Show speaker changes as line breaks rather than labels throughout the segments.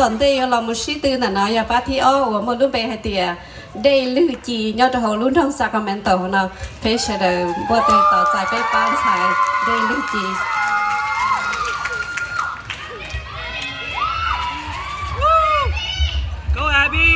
ตอนเดียวเราไม่ชี้ตื่นน่ะอย่าป้าที่อ้อว่ามันรุ่นไปให้เตียได้ลือจียอดหัวรุ่นทั้งซากาเมนโตนะเพชรเดอร์บัวตีต่อใจไปป้านชายได้ลือจี
Go Abby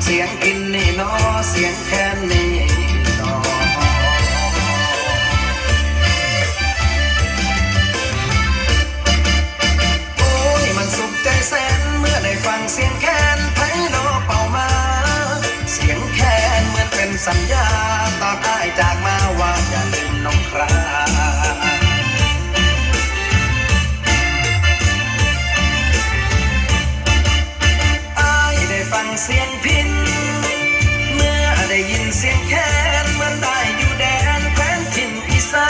เสียงกินนี่เนาะเสียงแค่นี้เนาะโอ้ยมันสุขใจแสนเมื่อได้ฟังเสียงแคนไพเราะเป่ามาเสียงแคนเหมือนเป็นสัญญาตอนอ้ายจากมาว่าอย่าลืมน้องคราฟังเสียงพินเมื่อได้ยินเสียงแคนเหมือนได้อยู่แดนแคว้นถิ่นอีสา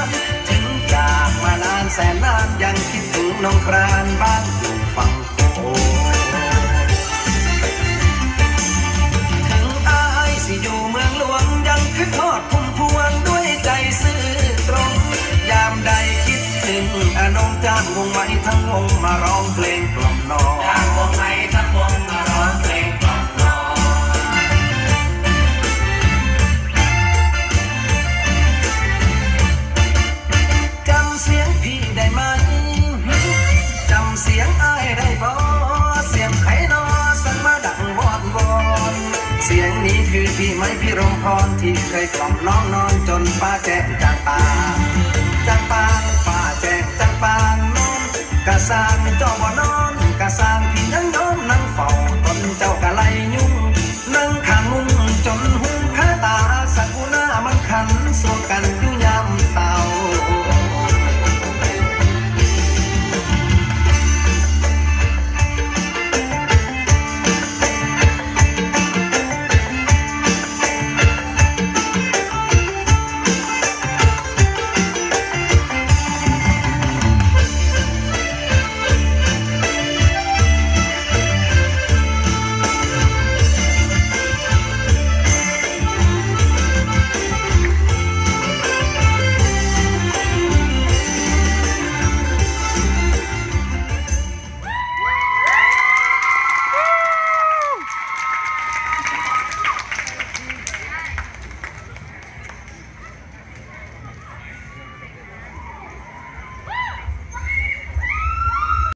นถึงจากมานานแสนนานยังคิดถึงน้องครานบ้านอยู่ฝั่งโขงถึงอ้ายสิอยู่เมืองหลวงยังคิดทอดพุ่มพวงด้วยใจซื่อตรงยามใดคิดถึงอนงจ้างวงไหมทั้งวงมาร้องเพลงกล่อมน้องจ้างวงไหมทั้งวงมาร้องเพลงกล่อมน้องจำเสียงพี่ได้ไหมจำเสียงอ้ายได้บ่เสียงไผ่นอสั่งมาดังวอนวอนเสียงนี้คือพี่ไม้พี่รมพรที่เคยกล่อมน้องนอนจนฟ้าแจ้งจางปางจางปางฟ้าแจ้งจางปางนอนกะสร้างเจ้าบ่นอนกะสร้าง